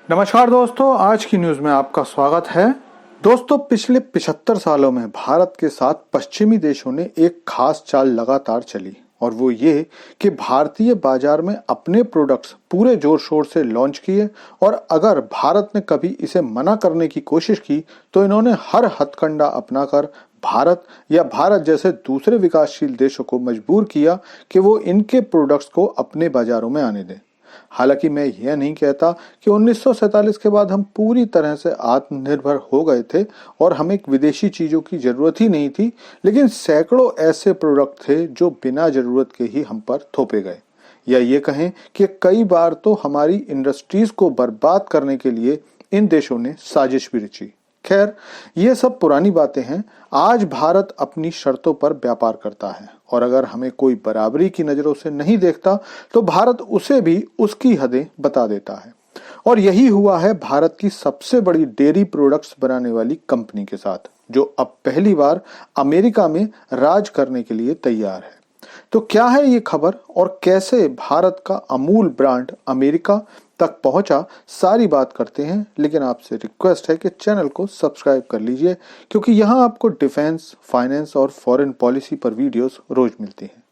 नमस्कार दोस्तों, आज की न्यूज में आपका स्वागत है। दोस्तों, पिछले 75 सालों में भारत के साथ पश्चिमी देशों ने एक खास चाल लगातार चली और वो ये कि भारतीय बाजार में अपने प्रोडक्ट्स पूरे जोर शोर से लॉन्च किए और अगर भारत ने कभी इसे मना करने की कोशिश की तो इन्होंने हर हथकंडा अपनाकर भारत जैसे दूसरे विकासशील देशों को मजबूर किया कि वो इनके प्रोडक्ट्स को अपने बाजारों में आने दें। हालांकि मैं यह नहीं कहता कि 1947 के बाद हम पूरी तरह से आत्मनिर्भर हो गए थे और हमें विदेशी चीजों की जरूरत ही नहीं थी, लेकिन सैकड़ों ऐसे प्रोडक्ट थे जो बिना जरूरत के ही हम पर थोपे गए, या ये कहें कि कई बार तो हमारी इंडस्ट्रीज को बर्बाद करने के लिए इन देशों ने साजिश भी रची। खैर, ये सब पुरानी बातें हैं। आज भारत अपनी शर्तों पर व्यापार करता है और अगर हमें कोई बराबरी की नजरों से नहीं देखता तो भारत उसे भी उसकी हदें बता देता है। और यही हुआ है भारत की सबसे बड़ी डेयरी प्रोडक्ट्स बनाने वाली कंपनी के साथ, जो अब पहली बार अमेरिका में राज करने के लिए तैयार है। तो क्या है ये खबर और कैसे भारत का अमूल ब्रांड अमेरिका तक पहुंचा, सारी बात करते हैं। लेकिन आपसे रिक्वेस्ट है कि चैनल को सब्सक्राइब कर लीजिए, क्योंकि यहाँ आपको डिफेंस, फाइनेंस और फॉरेन पॉलिसी पर वीडियोस रोज मिलती हैं।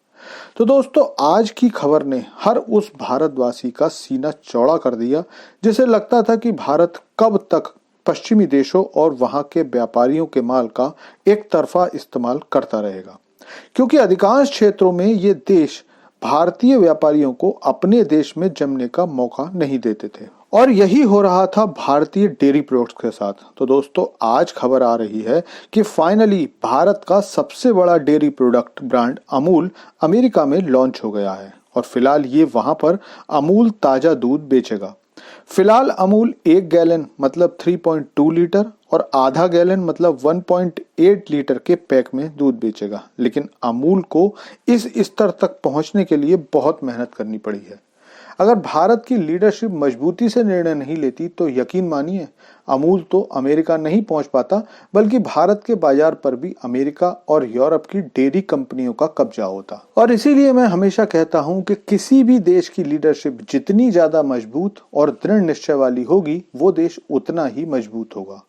तो दोस्तों, आज की खबर ने हर उस भारतवासी का सीना चौड़ा कर दिया जिसे लगता था कि भारत कब तक पश्चिमी देशों और वहां के व्यापारियों के माल का एक तरफा इस्तेमाल करता रहेगा, क्योंकि अधिकांश क्षेत्रों में ये देश भारतीय व्यापारियों को अपने देश में जमने का मौका नहीं देते थे। और यही हो रहा था भारतीय डेयरी प्रोडक्ट्स के साथ। तो दोस्तों, आज खबर आ रही है कि फाइनली भारत का सबसे बड़ा dairy product brand Amul America में लॉन्च हो गया है और फिलहाल ये वहां पर अमूल ताजा दूध बेचेगा। फिलहाल अमूल 1 गैलन मतलब 3.2 लीटर और आधा गैलन मतलब 1.8 लीटर के पैक में दूध बेचेगा, लेकिन अमूल को इस स्तर तक पहुंचने के लिए बहुत मेहनत करनी पड़ी है। अगर भारत की लीडरशिप मजबूती से निर्णय नहीं लेती तो यकीन मानिए अमूल तो अमेरिका नहीं पहुंच पाता, बल्कि भारत के बाजार पर भी अमेरिका और यूरोप की डेयरी कंपनियों का कब्जा होता। और इसीलिए मैं हमेशा कहता हूं कि किसी भी देश की लीडरशिप जितनी ज्यादा मजबूत और दृढ़ निश्चय वाली होगी, वो देश उतना ही मजबूत होगा।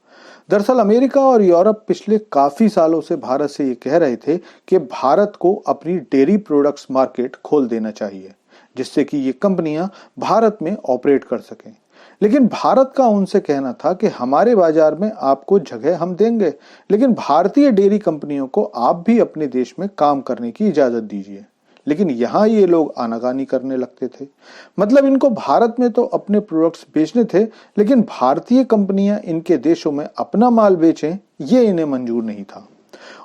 दरअसल अमेरिका और यूरोप पिछले काफी सालों से भारत से ये कह रहे थे कि भारत को अपनी डेयरी प्रोडक्ट्स मार्केट खोल देना चाहिए, जिससे कि ये कंपनियां भारत में ऑपरेट कर सकें। लेकिन भारत का उनसे कहना था कि हमारे बाजार में आपको जगह हम देंगे, लेकिन भारतीय डेयरी कंपनियों को आप भी अपने देश में काम करने की इजाजत दीजिए। लेकिन यहाँ ये लोग आनाकानी करने लगते थे। मतलब इनको भारत में तो अपने प्रोडक्ट्स बेचने थे, लेकिन भारतीय कंपनियां इनके देशों में अपना माल बेचें, ये इन्हें मंजूर नहीं था।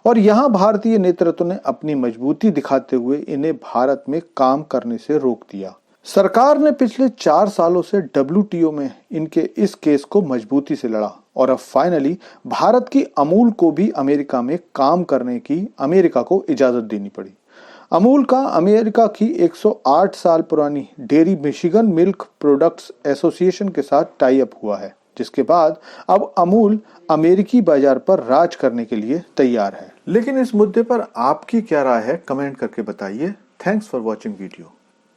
और यहाँ भारतीय नेतृत्व ने अपनी मजबूती दिखाते हुए इन्हें भारत में काम करने से रोक दिया। सरकार ने पिछले 4 सालों से WTO में इनके इस केस को मजबूती से लड़ा और अब फाइनली भारत की अमूल को भी अमेरिका में काम करने की अमेरिका को इजाजत देनी पड़ी। अमूल का अमेरिका की 108 साल पुरानी dairy Michigan milk products association के साथ टाई अप हुआ है, जिसके बाद अब अमूल अमेरिकी बाजार पर राज करने के लिए तैयार है। लेकिन इस मुद्दे पर आपकी क्या राय है, कमेंट करके बताइए। Thanks for watching video.